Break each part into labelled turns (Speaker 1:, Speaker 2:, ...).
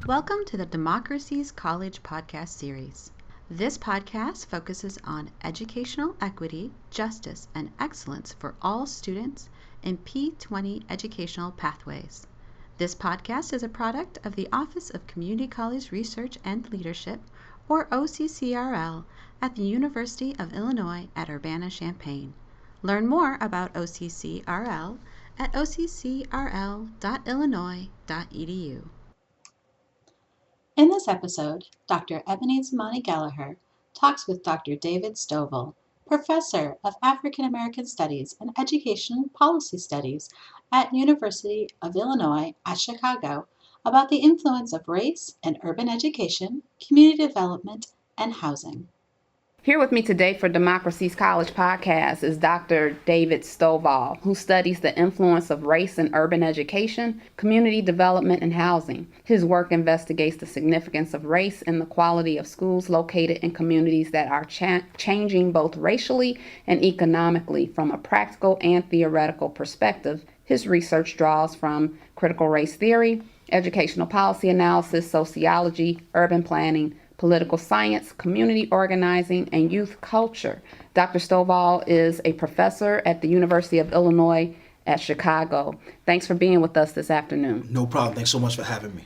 Speaker 1: Welcome to the Democracy's College podcast series. This podcast focuses on educational equity, justice, and excellence for all students in P20 educational pathways. This podcast is a product of the Office of Community College Research and Leadership, or OCCRL, at the University of Illinois at Urbana-Champaign. Learn more about OCCRL at occrl.illinois.edu. In this episode, Dr. Eboni Zamani-Gallaher talks with Dr. David Stovall, Professor of African American Studies and Education Policy Studies at University of Illinois at Chicago, about the influence of race in urban education, community development, and housing.
Speaker 2: Here with me today for Democracy's College podcast is Dr. David Stovall, who studies the influence of race in urban education, community development, and housing. His work investigates the significance of race in the quality of schools located in communities that are changing both racially and economically from a practical and theoretical perspective. His research draws from critical race theory, educational policy analysis, sociology, urban planning, political science, community organizing, and youth culture. Dr. Stovall is a professor at the University of Illinois at Chicago. Thanks for being with us this afternoon.
Speaker 3: No problem. Thanks so much for having me.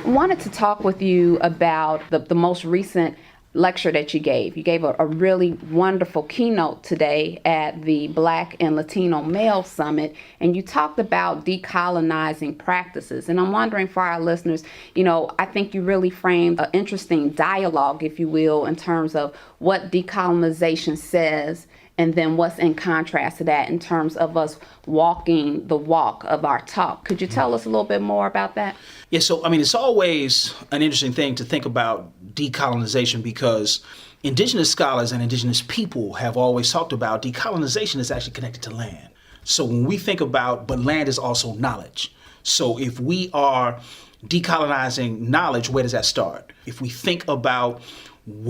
Speaker 2: I wanted to talk with you about the most recent lecture that you gave. You gave a really wonderful keynote today at the Black and Latino Male Summit, and you talked about decolonizing practices. And I'm wondering for our listeners, I think you really framed an interesting dialogue, if you will, in terms of what decolonization says and then what's in contrast to that in terms of us walking the walk of our talk. Could you tell us a little bit more about that?
Speaker 3: Yeah, so it's always an interesting thing to think about decolonization because indigenous scholars and indigenous people have always talked about decolonization is actually connected to land. So when we think about, but land is also knowledge. So if we are decolonizing knowledge, where does that start? If we think about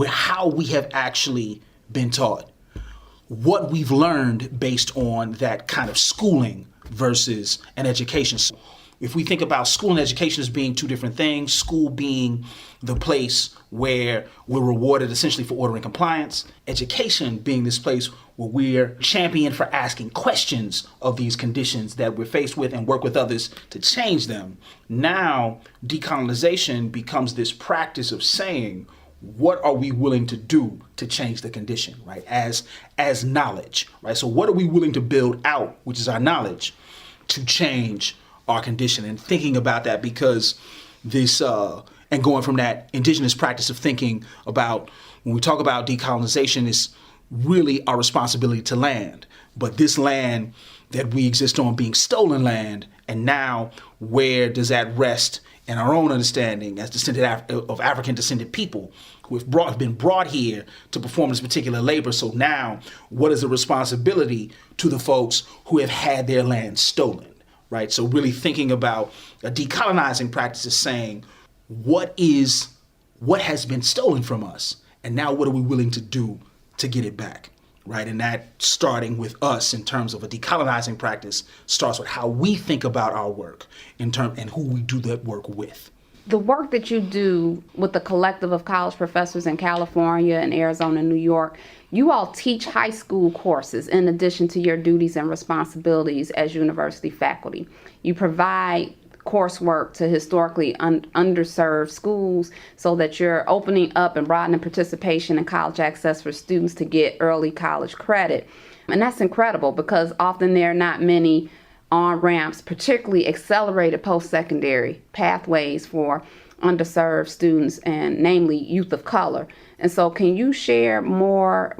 Speaker 3: how we have actually been taught, what we've learned based on that kind of schooling versus an education. So if we think about school and education as being two different things, school being the place where we're rewarded essentially for order and compliance, education being this place where we're championed for asking questions of these conditions that we're faced with and work with others to change them. Now, decolonization becomes this practice of saying, what are we willing to do to change the condition, right? As knowledge, right? So what are we willing to build out, which is our knowledge, to change our condition? And thinking about that because this, and going from that indigenous practice of thinking about, when we talk about decolonization, is really our responsibility to land. But this land that we exist on being stolen land, and now where does that rest in our own understanding as of African descended people who have been brought here to perform this particular labor? So now, what is the responsibility to the folks who have had their land stolen, right? So really thinking about a decolonizing practice is saying, what has been stolen from us? And now what are we willing to do to get it back, right? And that, starting with us in terms of a decolonizing practice, starts with how we think about our work and who we do that work with.
Speaker 2: The work that you do with the collective of college professors in California and Arizona and New York, you all teach high school courses in addition to your duties and responsibilities as university faculty. You provide coursework to historically underserved schools so that you're opening up and broadening participation in college access for students to get early college credit. And that's incredible because often there are not many on-ramps, particularly accelerated post-secondary pathways for underserved students and namely youth of color. And so can you share more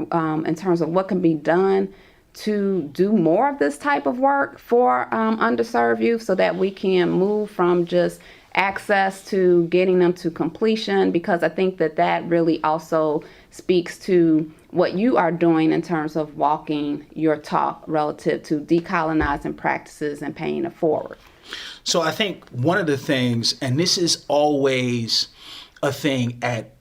Speaker 2: in terms of what can be done to do more of this type of work for underserved youth so that we can move from just access to getting them to completion? Because I think that really also speaks to what you are doing in terms of walking your talk relative to decolonizing practices and paying it forward.
Speaker 3: So I think one of the things, and this is always a thing at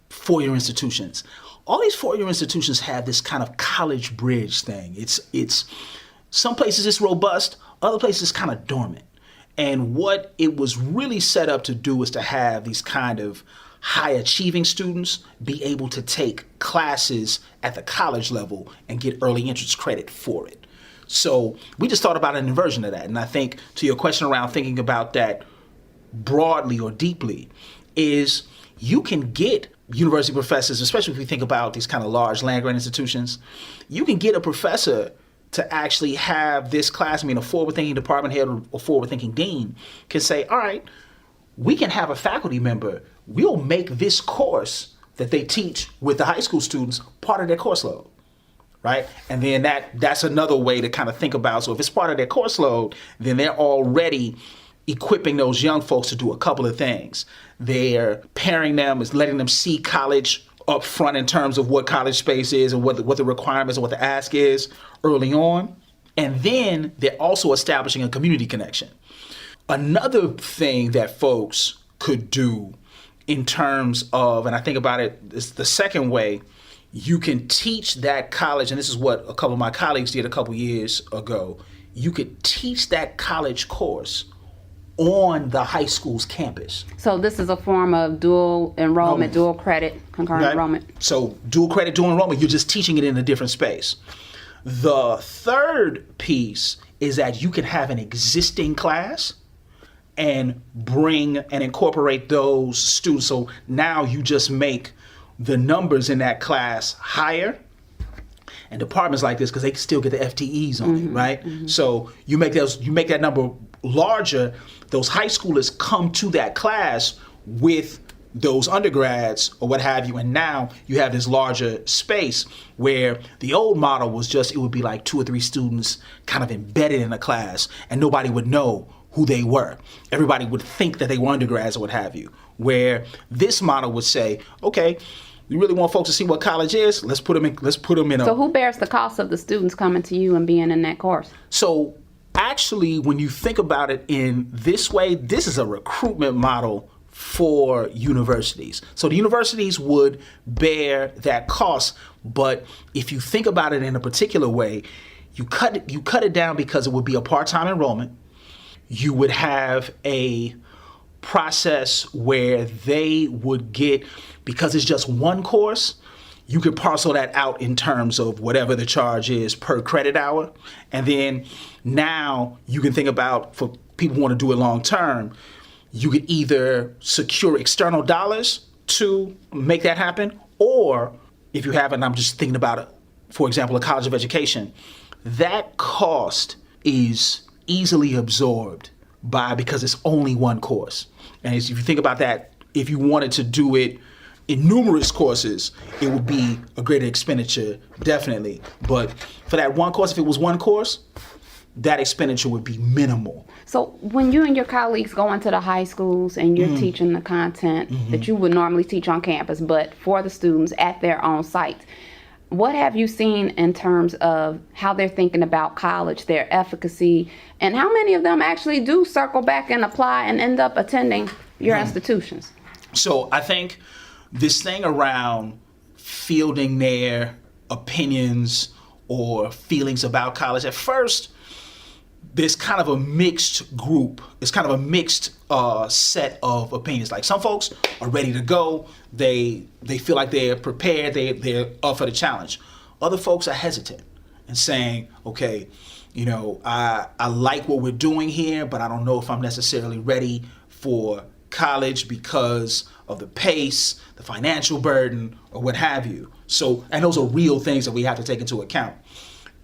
Speaker 3: four-year institutions, all these four-year institutions have this kind of college bridge thing. It's some places it's robust, other places it's kind of dormant. And what it was really set up to do is to have these kind of high achieving students be able to take classes at the college level and get early entrance credit for it. So we just thought about an inversion of that. And I think to your question around thinking about that broadly or deeply is you can get university professors, especially if we think about these kind of large land-grant institutions, you can get a professor to actually have this class, a forward-thinking department head or forward-thinking dean can say, all right, we can have a faculty member, we'll make this course that they teach with the high school students part of their course load, right? And then that's another way to kind of think about, so if it's part of their course load, then they're already equipping those young folks to do a couple of things. They're pairing them, is letting them see college up front in terms of what college space is and what the requirements and what the ask is early on. And then they're also establishing a community connection. Another thing that folks could do in terms of, and I think about it, is the second way, you can teach that college, and this is what a couple of my colleagues did a couple years ago, you could teach that college course on the high school's campus.
Speaker 2: So this is a form of dual enrollment, dual credit, concurrent enrollment.
Speaker 3: So dual credit, dual enrollment, you're just teaching it in a different space. The third piece is that you can have an existing class and bring and incorporate those students. So now you just make the numbers in that class higher. And departments like this, because they can still get the FTEs on it, right? Mm-hmm. So you make that number larger. Those high schoolers come to that class with those undergrads or what have you, and now you have this larger space where the old model was just, it would be like 2 or 3 students kind of embedded in a class and nobody would know who they were. Everybody would think that they were undergrads or what have you, where this model would say, okay, you really want folks to see what college is? Let's put them in.
Speaker 2: So who bears the cost of the students coming to you and being in that course?
Speaker 3: So actually, when you think about it in this way, this is a recruitment model for universities. So the universities would bear that cost, but if you think about it in a particular way, you cut it down because it would be a part-time enrollment. You would have a process where they would get, because it's just one course, you could parcel that out in terms of whatever the charge is per credit hour. And then now you can think about, for people who want to do it long term, you could either secure external dollars to make that happen, or if you have, and I'm just thinking about it, for example, a college of education, that cost is easily absorbed because it's only one course. And if you think about that, if you wanted to do it in numerous courses, it would be a greater expenditure, definitely. But for that one course, if it was one course, that expenditure would be minimal.
Speaker 2: So when you and your colleagues go into the high schools and you're teaching the content that you would normally teach on campus, but for the students at their own site, what have you seen in terms of how they're thinking about college, their efficacy, and how many of them actually do circle back and apply and end up attending your institutions?
Speaker 3: So I think this thing around fielding their opinions or feelings about college, at first, there's kind of a mixed group. It's kind of a mixed set of opinions. Like some folks are ready to go. They feel like they're prepared. They're up for the challenge. Other folks are hesitant and saying, okay, I like what we're doing here, but I don't know if I'm necessarily ready for college because of the pace, the financial burden, or what have you. So, and those are real things that we have to take into account.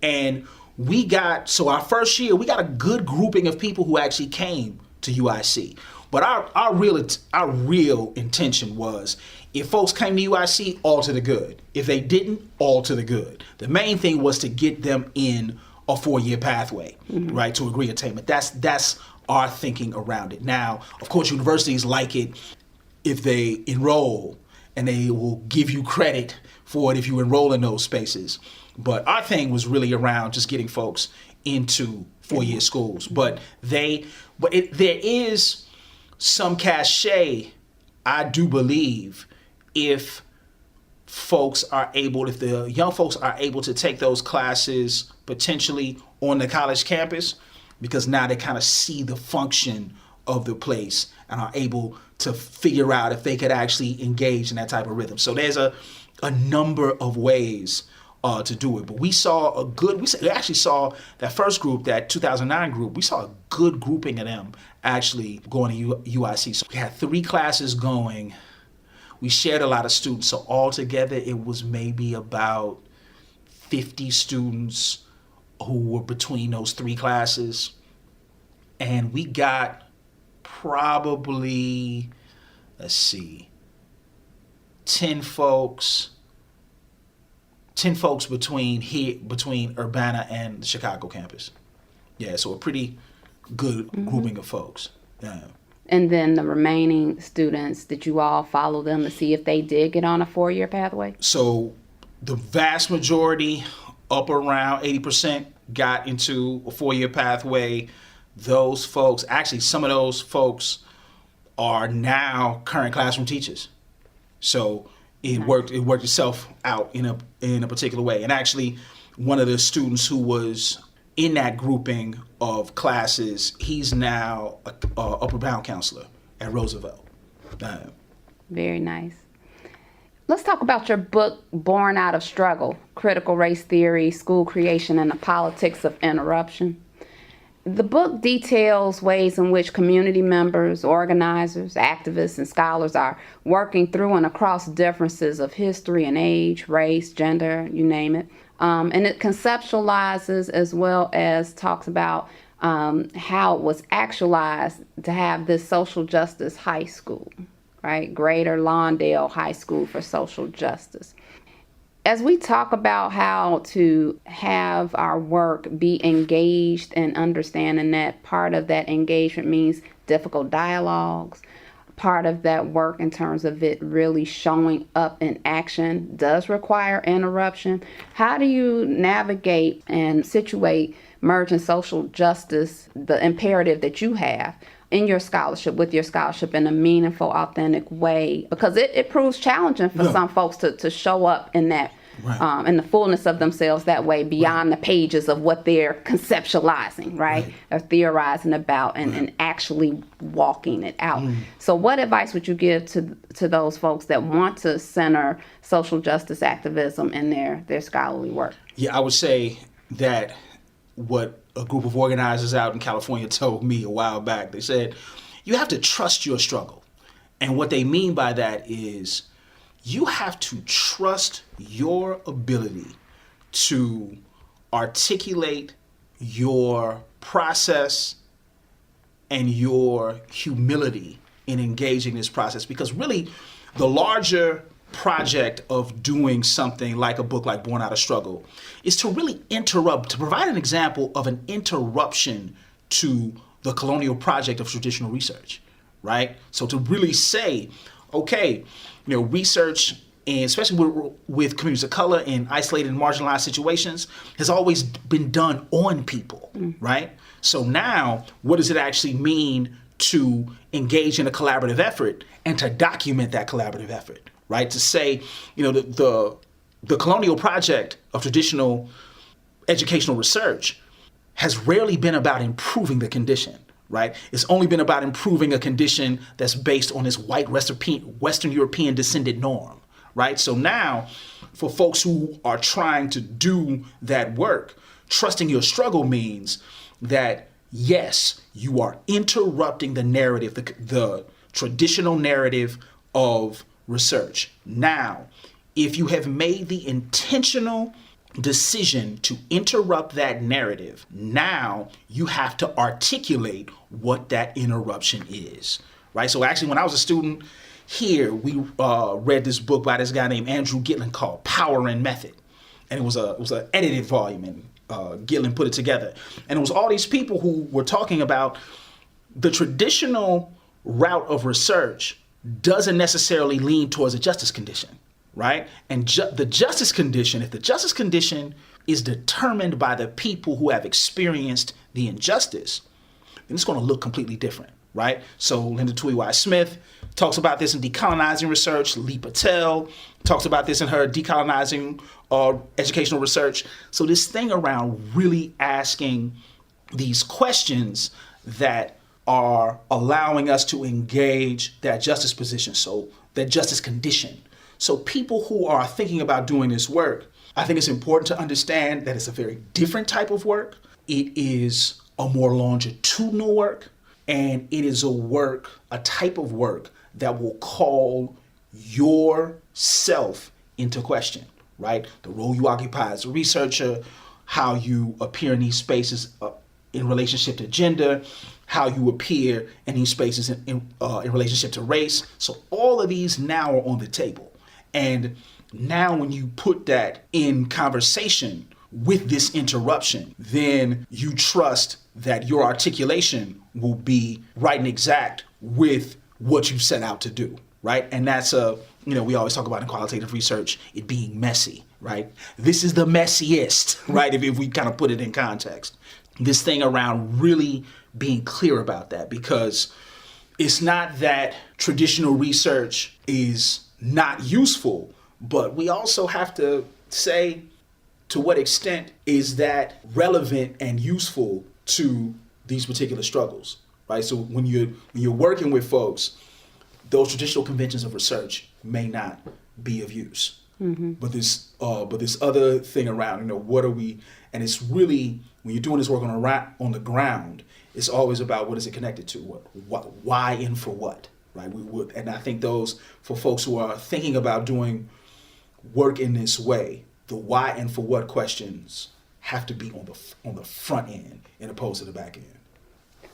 Speaker 3: And our first year, we got a good grouping of people who actually came to UIC. But our real intention was, if folks came to UIC, all to the good. If they didn't, all to the good. The main thing was to get them in a 4-year pathway, right, to degree attainment. That's our thinking around it. Now, of course, universities like it if they enroll, and they will give you credit for it if you enroll in those spaces. But our thing was really around just getting folks into 4-year schools. But there is some cachet, I do believe, if if the young folks are able to take those classes potentially on the college campus, because now they kind of see the function of the place and are able to figure out if they could actually engage in that type of rhythm. So there's a number of ways to do it. But we actually saw that first group, that 2009 group, we saw a good grouping of them actually going to UIC. So we had 3 classes going. We shared a lot of students. So altogether, it was maybe about 50 students who were between those 3 classes. And we got probably, 10 folks between Urbana and the Chicago campus. Yeah, so a pretty good grouping of folks. Yeah.
Speaker 2: And then the remaining students, did you all follow them to see if they did get on a 4-year pathway?
Speaker 3: So the vast majority, up around 80%, got into a 4-year pathway. Those folks, actually some of those folks are now current classroom teachers. So it worked itself out in a particular way. And actually, one of the students who was in that grouping of classes, he's now a upper bound counselor at Roosevelt.
Speaker 2: Very nice. Let's talk about your book, Born Out of Struggle, Critical Race Theory, School Creation, and the Politics of Interruption. The book details ways in which community members, organizers, activists, and scholars are working through and across differences of history and age, race, gender, you name it. And it conceptualizes as well as talks about how it was actualized to have this social justice high school, right? Greater Lawndale High School for Social Justice. As we talk about how to have our work be engaged and understanding that part of that engagement means difficult dialogues, part of that work in terms of it really showing up in action does require interruption. How do you navigate and situate merging social justice, the imperative that you have in your scholarship, with your scholarship in a meaningful, authentic way? Because it proves challenging for some folks to show up in that, in the fullness of themselves that way, beyond the pages of what they're conceptualizing, right? Or theorizing about and actually walking it out. So what advice would you give to those folks that want to center social justice activism in their scholarly work?
Speaker 3: Yeah, I would say that what a group of organizers out in California told me a while back, they said, you have to trust your struggle. And what they mean by that is you have to trust your ability to articulate your process and your humility in engaging this process. Because really, the larger project of doing something like a book like Born Out of Struggle is to really to provide an example of an interruption to the colonial project of traditional research, right? So to really say, okay, research, and especially with communities of color in isolated and marginalized situations, has always been done on people, right? So now, what does it actually mean to engage in a collaborative effort and to document that collaborative effort, right? To say, the colonial project of traditional educational research has rarely been about improving the condition, right? It's only been about improving a condition that's based on this white Western European descended norm, right? So now, for folks who are trying to do that work, trusting your struggle means that, yes, you are interrupting the narrative, the traditional narrative of research. Now, if you have made the intentional decision to interrupt that narrative, now you have to articulate what that interruption is, right? So actually, when I was a student here, we read this book by this guy named Andrew Gitlin called Power and Method. And it was an edited volume, and Gitlin put it together. And it was all these people who were talking about the traditional route of research doesn't necessarily lean towards a justice condition, right? And the justice condition, if the justice condition is determined by the people who have experienced the injustice, then it's going to look completely different, right? So Linda Tuiwai Smith talks about this in Decolonizing research. Lee Patel talks about this in her Decolonizing educational research. So this thing around really asking these questions that are allowing us to engage that justice position, so that justice condition. So people who are thinking about doing this work, I think it's important to understand that it's a very different type of work. It is a more longitudinal work, and it is a type of work that will call yourself into question, right? The role you occupy as a researcher, how you appear in these spaces in relationship to gender, how you appear in these spaces in relationship to race. So all of these now are on the table. And now when you put that in conversation with this interruption, then you trust that your articulation will be right and exact with what you set out to do, right? And that's we always talk about in qualitative research, it being messy, right? This is the messiest, right? If we kind of put it in context. This thing around really being clear about that, because it's not that traditional research is not useful, but we also have to say to what extent is that relevant and useful to these particular struggles, right? So when you're working with folks, those traditional conventions of research may not be of use. Mm-hmm. But this other thing around, what are we? And it's really, when you're doing this work on the ground, it's always about what is it connected to, what, why, and for what, right? And I think those, for folks who are thinking about doing work in this way, the why and for what questions have to be on the front end, as opposed to the back end.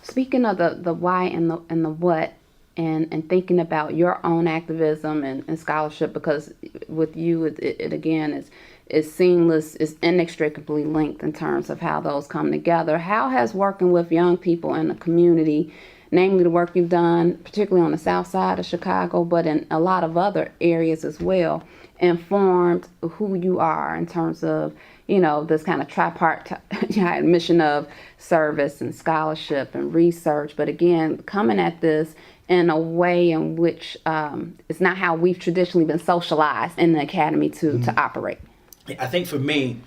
Speaker 2: Speaking of the why and the what, and thinking about your own activism and scholarship, because with you, it again is seamless, is inextricably linked in terms of how those come together. How has working with young people in the community, namely the work you've done, particularly on the south side of Chicago, but in a lot of other areas as well, informed who you are in terms of, this kind of tripartite mission of service and scholarship and research, but again, coming at this in a way in which it's not how we've traditionally been socialized in the academy to operate?
Speaker 3: I think for me,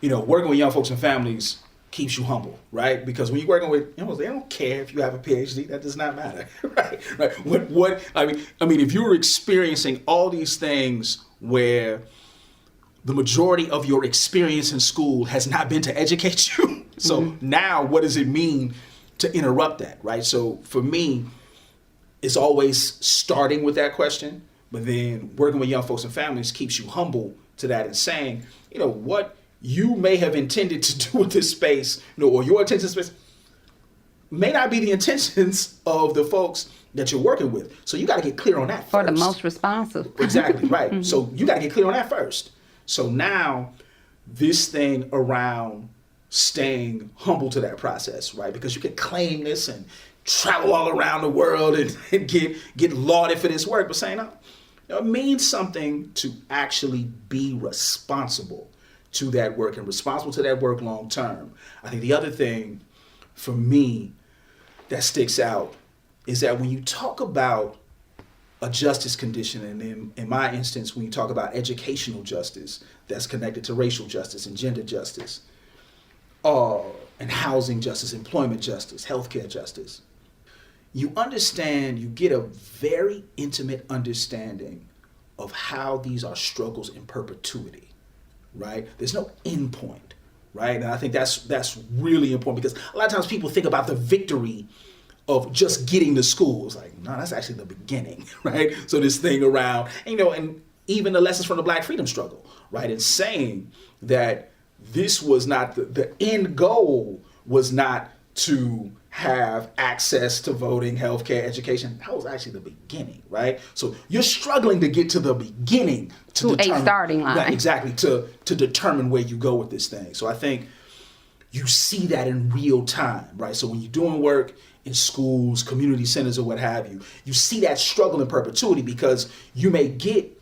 Speaker 3: working with young folks and families keeps you humble, right? Because when you're working with, they don't care if you have a PhD. That does not matter, right? What I mean, if you were experiencing all these things where the majority of your experience in school has not been to educate you, so now what does it mean to interrupt that, right? So for me, it's always starting with that question, but then working with young folks and families keeps you humble to that and saying, what you may have intended to do with this space, or your intention space may not be the intentions of the folks that you're working with. So you got to get clear on that first.
Speaker 2: For the most responsive.
Speaker 3: Exactly, right. So you got to get clear on that first. So now this thing around staying humble to that process, right? Because you can claim this and travel all around the world and get lauded for this work, but saying, it means something to actually be responsible to that work and responsible to that work long term. I think the other thing for me that sticks out is that when you talk about a justice condition, and in my instance, when you talk about educational justice that's connected to racial justice and gender justice, and housing justice, employment justice, healthcare justice, you get a very intimate understanding of how these are struggles in perpetuity, right? There's no end point, right? And I think that's really important, because a lot of times people think about the victory of just getting to school. It's like, no, that's actually the beginning, right? So this thing around, and even the lessons from the Black freedom struggle, right? And saying that this was not the end goal was not to have access to voting, healthcare, education. That was actually the beginning, right? So you're struggling to get to the beginning
Speaker 2: to a starting line.
Speaker 3: Right, exactly, to determine where you go with this thing. So I think you see that in real time, right? So when you're doing work in schools, community centers, or what have you, you see that struggle in perpetuity, because you may get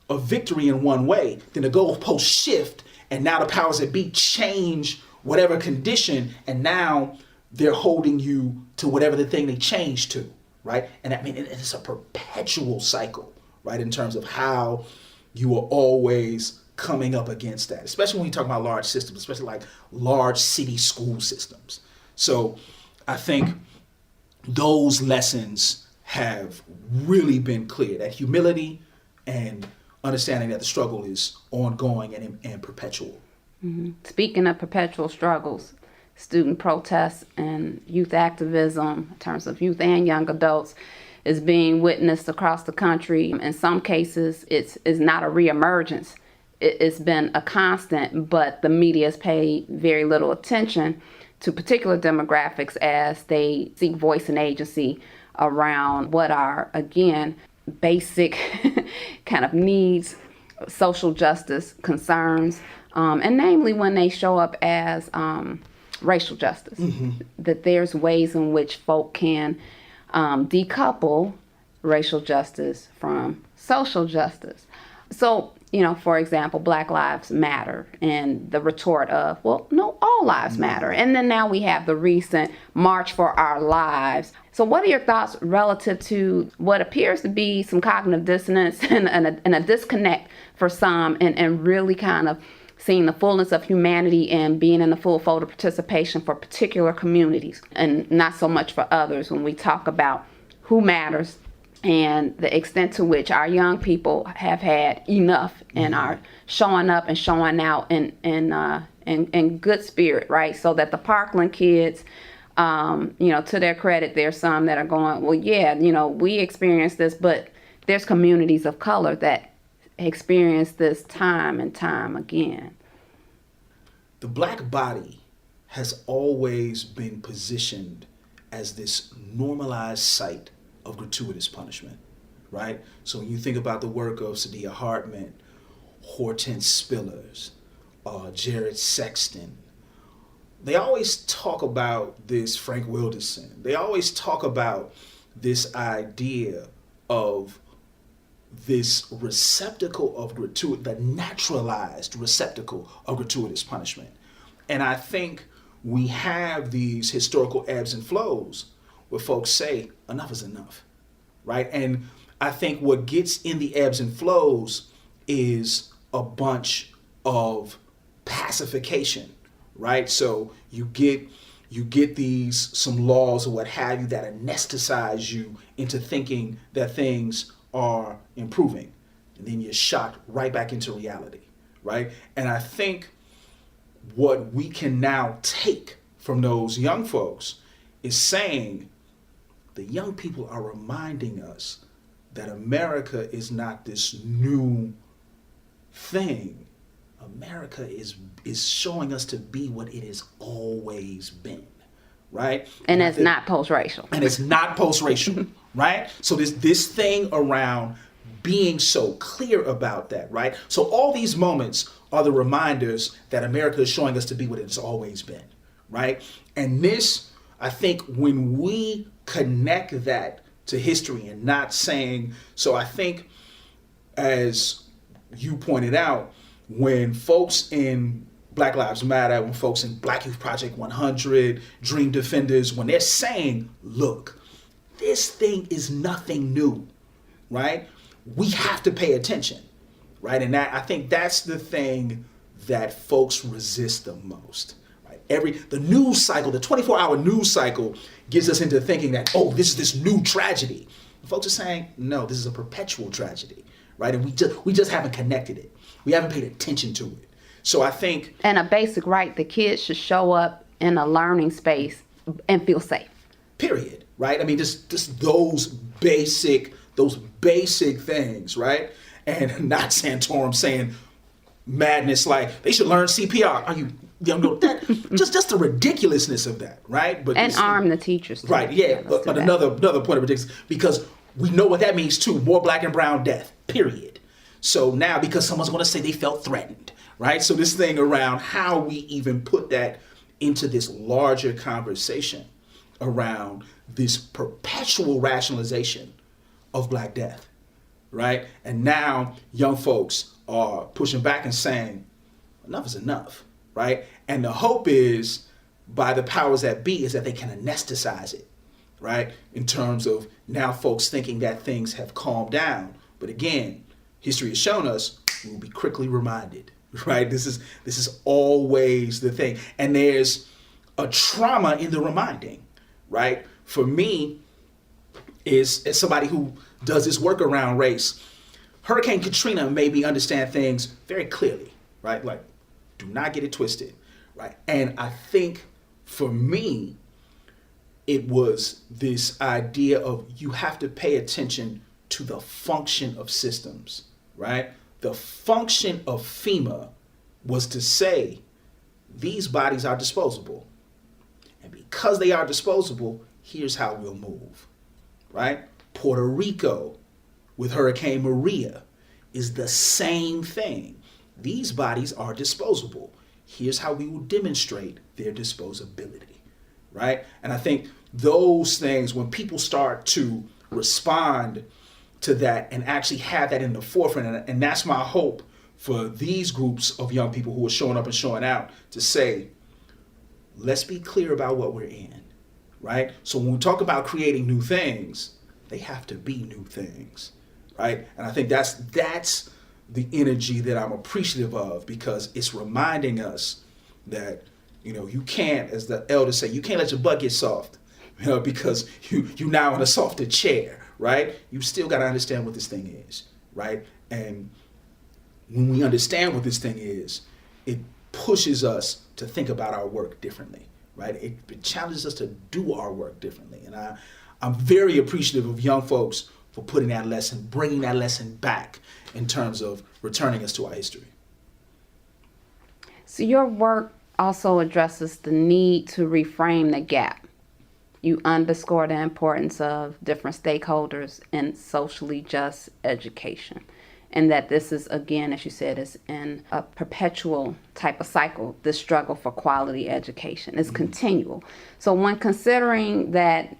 Speaker 3: a victory in one way, then the goalposts shift, and now the powers that be change whatever condition, and now they're holding you to whatever the thing they changed to, right? And I mean, it's a perpetual cycle, right? In terms of how you are always coming up against that, especially when you talk about large systems, especially like large city school systems. So I think those lessons have really been clear, that humility and understanding that the struggle is ongoing and perpetual.
Speaker 2: Mm-hmm. Speaking of perpetual struggles, student protests and youth activism in terms of youth and young adults is being witnessed across the country. In some cases, it's not a reemergence. It's been a constant, but the media has paid very little attention to particular demographics as they seek voice and agency around what are, again, basic kind of needs, social justice concerns, and namely when they show up as racial justice. Mm-hmm. That there's ways in which folk can decouple racial justice from social justice. So, for example, Black Lives Matter, and the retort of, well, no, all lives matter. And then now we have the recent March for Our Lives. So what are your thoughts relative to what appears to be some cognitive dissonance and a disconnect for some, and really kind of seeing the fullness of humanity and being in the full fold of participation for particular communities and not so much for others when we talk about who matters and the extent to which our young people have had enough and are showing up and showing out in good spirit, right? So that the Parkland kids, to their credit, there's some that are going, well, yeah, we experienced this, but there's communities of color that experience this time and time again.
Speaker 3: The Black body has always been positioned as this normalized site of gratuitous punishment, right? So when you think about the work of Saidiya Hartman, Hortense Spillers, Jared Sexton, they always talk about this, Frank Wilderson, they always talk about this idea of this receptacle of the naturalized receptacle of gratuitous punishment. And I think we have these historical ebbs and flows where folks say, enough is enough, right? And I think what gets in the ebbs and flows is a bunch of pacification, right? So you get some laws or what have you that anesthetize you into thinking that things are improving, and then you're shocked right back into reality, right? And I think what we can now take from those young folks is saying the young people are reminding us that America is not this new thing. America is showing us to be what it has always been, right?
Speaker 2: And it's not post-racial.
Speaker 3: And it's not post-racial, right? So this thing around being so clear about that, right? So all these moments are the reminders that America is showing us to be what it has always been, right? And this, I think, when we connect that to history and not saying, so I think, as you pointed out, when folks in Black Lives Matter, when folks in Black Youth Project 100, Dream Defenders, when they're saying, look, this thing is nothing new, right? We have to pay attention, right? And that, I think that's the thing that folks resist the most, right? The news cycle, the 24-hour news cycle gives us into thinking that, oh, this is this new tragedy. And folks are saying, no, this is a perpetual tragedy, right? And we just haven't connected it. We haven't paid attention to it. So I think...
Speaker 2: And a basic right, the kids should show up in a learning space and feel safe.
Speaker 3: Period, right? I mean, just those basic things, right? And not Santorum saying madness like they should learn CPR. Are you know that just the ridiculousness of that, right? But
Speaker 2: and arm the teachers too.
Speaker 3: Right, yeah. But another point of ridiculous, because we know what that means too. More Black and brown death, period. So now, because someone's going to say they felt threatened, right? So this thing around how we even put that into this larger conversation around this perpetual rationalization of Black death, right? And now young folks are pushing back and saying, enough is enough, right? And the hope is, by the powers that be, is that they can anesthetize it right? In terms of now folks thinking that things have calmed down. But again, history has shown us we will be quickly reminded, right? This is always the thing. And there's a trauma in the reminding, right? For me, is as somebody who does this work around race, Hurricane Katrina made me understand things very clearly, right? Like, do not get it twisted, right? And I think for me, it was this idea of you have to pay attention to the function of systems, right? The function of FEMA was to say, these bodies are disposable. And because they are disposable, here's how we'll move, right? Puerto Rico with Hurricane Maria is the same thing. These bodies are disposable. Here's how we will demonstrate their disposability, right? And I think those things, when people start to respond to that and actually have that in the forefront, and that's my hope for these groups of young people who are showing up and showing out, to say, let's be clear about what we're in, right? So when we talk about creating new things, they have to be new things, right? And I think that's the energy that I'm appreciative of, because it's reminding us that, you can't, as the elders say, you can't let your butt get soft, because you now in a softer chair, right? You still got to understand what this thing is, right? And when we understand what this thing is, it pushes us to think about our work differently, right? It challenges us to do our work differently. And I'm very appreciative of young folks for putting that lesson, bringing that lesson back in terms of returning us to our history.
Speaker 2: So your work also addresses the need to reframe the gap. You underscore the importance of different stakeholders in socially just education. And that this is, again, as you said, is in a perpetual type of cycle, this struggle for quality education is continual. So when considering that,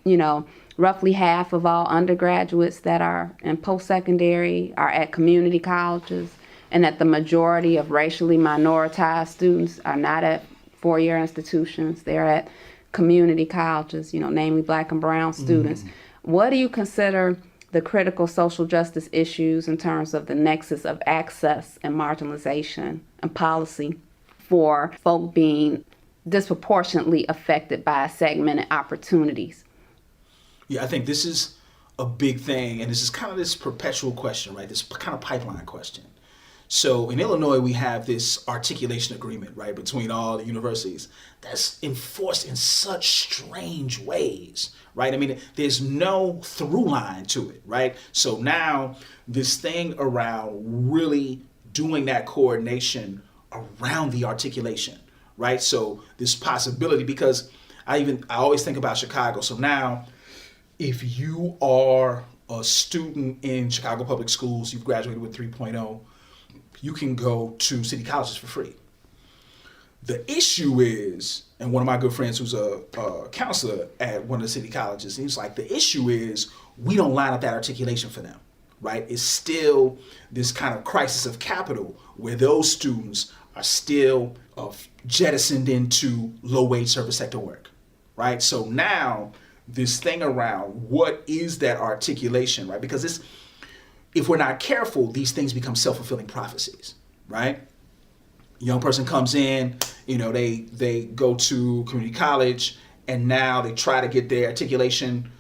Speaker 2: roughly half of all undergraduates that are in post-secondary are at community colleges, and that the majority of racially minoritized students are not at four-year institutions, they're at community colleges, namely Black and brown students. What do you consider the critical social justice issues in terms of the nexus of access and marginalization and policy for folk being disproportionately affected by segmented opportunities?
Speaker 3: Yeah, I think this is a big thing, and this is kind of this perpetual question, right? This kind of pipeline question. So in Illinois, we have this articulation agreement, right, between all the universities that's enforced in such strange ways, right? I mean, there's no through line to it, right? So now this thing around really doing that coordination around the articulation, right? So this possibility, because I always think about Chicago. So now, if you are a student in Chicago Public Schools, you've graduated with 3.0, you can go to city colleges for free. The issue is, and one of my good friends who's a counselor at one of the city colleges, he's like, the issue is we don't line up that articulation for them, right? It's still this kind of crisis of capital where those students are still jettisoned into low-wage service sector work, right? So now this thing around what is that articulation, right? Because if we're not careful, these things become self-fulfilling prophecies, right? Young person comes in, they go to community college, and now they try to get their articulation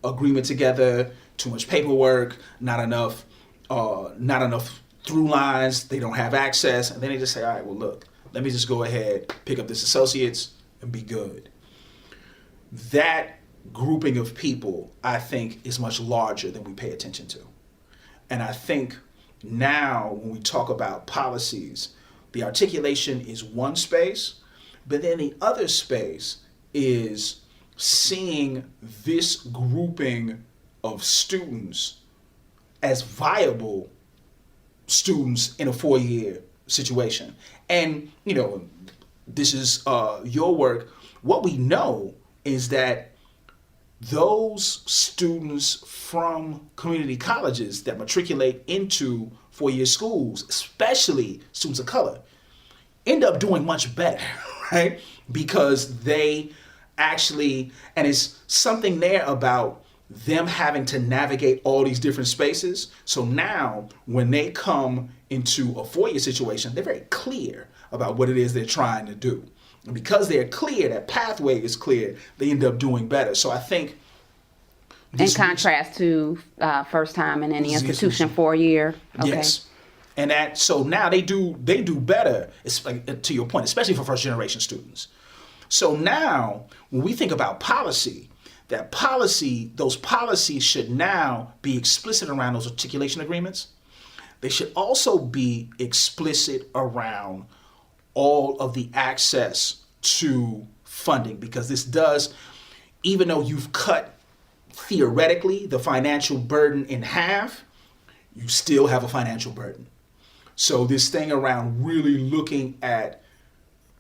Speaker 3: agreement together. Too much paperwork, not enough through lines. They don't have access, and then they just say, all right, well, look, let me just go ahead, pick up this associate's, and be good. That grouping of people, I think, is much larger than we pay attention to. And I think now when we talk about policies, the articulation is one space, but then the other space is seeing this grouping of students as viable students in a 4-year situation. And, this is your work. What we know is that those students from community colleges that matriculate into 4-year schools, especially students of color, end up doing much better, right? Because they actually, and it's something there about them having to navigate all these different spaces. So now when they come into a four-year situation, they're very clear about what it is they're trying to do. And because they're clear, that pathway is clear, they end up doing better. So I think
Speaker 2: in contrast to first time in any institution, 4 year. Okay.
Speaker 3: Yes. And that, so now they do better, it's like, to your point, especially for first generation students. So now when we think about policy, those policies should now be explicit around those articulation agreements. They should also be explicit around all of the access to funding, because this does, even though you've cut theoretically the financial burden in half, you still have a financial burden. So this thing around really looking at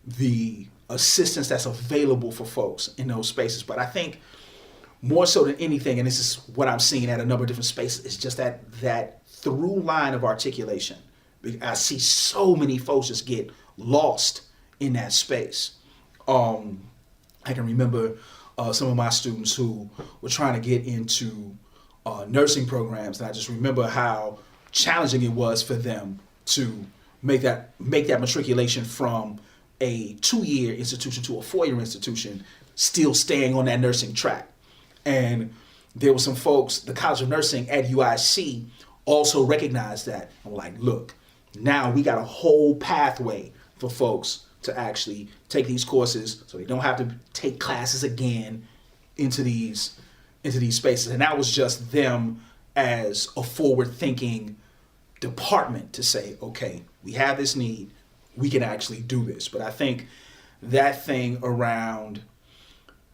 Speaker 3: the assistance that's available for folks in those spaces. But I think more so than anything, and this is what I'm seeing at a number of different spaces, is just that through line of articulation. I see so many folks just get lost in that space. I can remember some of my students who were trying to get into nursing programs, and I just remember how challenging it was for them to make that matriculation from a 2-year institution to a 4-year institution, still staying on that nursing track. And there were some folks, the College of Nursing at UIC also recognized that. I'm like, look, now we got a whole pathway for folks to actually take these courses so they don't have to take classes again into these spaces. And that was just them as a forward-thinking department to say, okay, we have this need, we can actually do this. But I think that thing around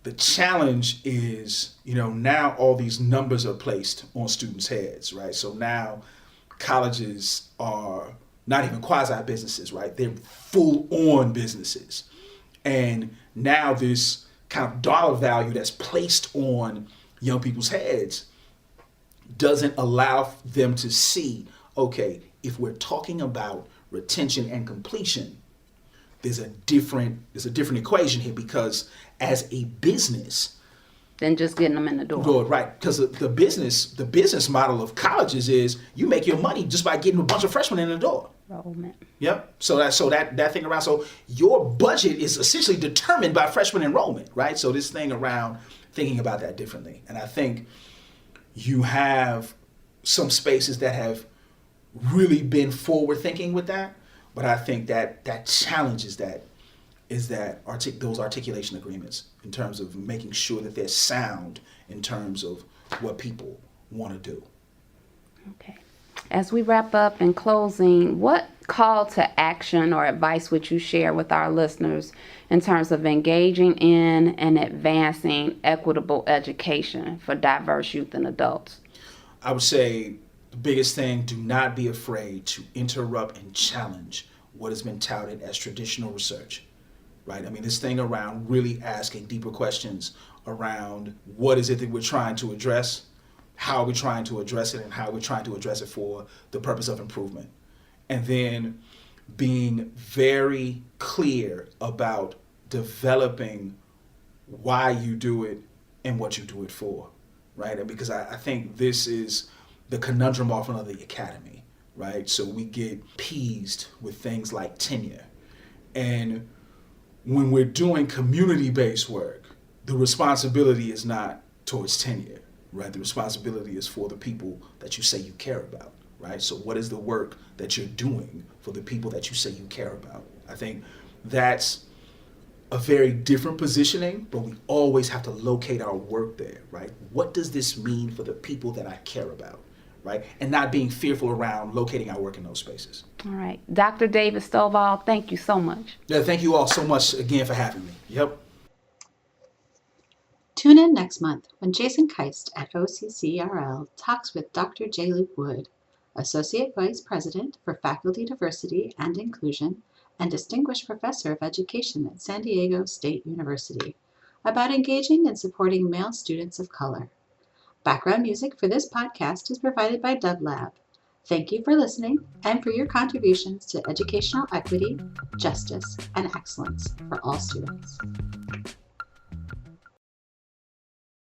Speaker 3: the challenge is, now all these numbers are placed on students' heads, right? So now colleges are not even quasi-businesses, right? They're full-on businesses. And now this kind of dollar value that's placed on young people's heads doesn't allow them to see, okay, if we're talking about retention and completion, there's a different equation here, because as a business,
Speaker 2: than just getting them in the door.
Speaker 3: Right, because the business model of colleges is you make your money just by getting a bunch of freshmen in the door.
Speaker 2: Enrollment.
Speaker 3: Yep. So that thing around. So your budget is essentially determined by freshman enrollment, right? So this thing around thinking about that differently, and I think you have some spaces that have really been forward thinking with that, but I think that challenges that is that those articulation agreements in terms of making sure that they're sound in terms of what people want to do.
Speaker 2: Okay. As we wrap up in closing, what call to action or advice would you share with our listeners in terms of engaging in and advancing equitable education for diverse youth and adults?
Speaker 3: I would say the biggest thing, do not be afraid to interrupt and challenge what has been touted as traditional research. Right? I mean, this thing around really asking deeper questions around what is it that we're trying to address, how are we trying to address it, and how we're trying to address it for the purpose of improvement. And then being very clear about developing why you do it and what you do it for, right? And because I think this is the conundrum often of the academy, right? So we get appeased with things like tenure. And when we're doing community-based work, the responsibility is not towards tenure, right? The responsibility is for the people that you say you care about, right? So what is the work that you're doing for the people that you say you care about? I think that's a very different positioning, but we always have to locate our work there, right? What does this mean for the people that I care about, right? And not being fearful around locating our work in those spaces.
Speaker 2: All right. Dr. David Stovall, thank you so much.
Speaker 3: Yeah, thank you all so much again for having me. Yep.
Speaker 1: Tune in next month when Jason Keist at OCCRL talks with Dr. J. Luke Wood, Associate Vice President for Faculty Diversity and Inclusion and Distinguished Professor of Education at San Diego State University, about engaging and supporting male students of color. Background music for this podcast is provided by DubLab. Thank you for listening and for your contributions to educational equity, justice, and excellence for all students.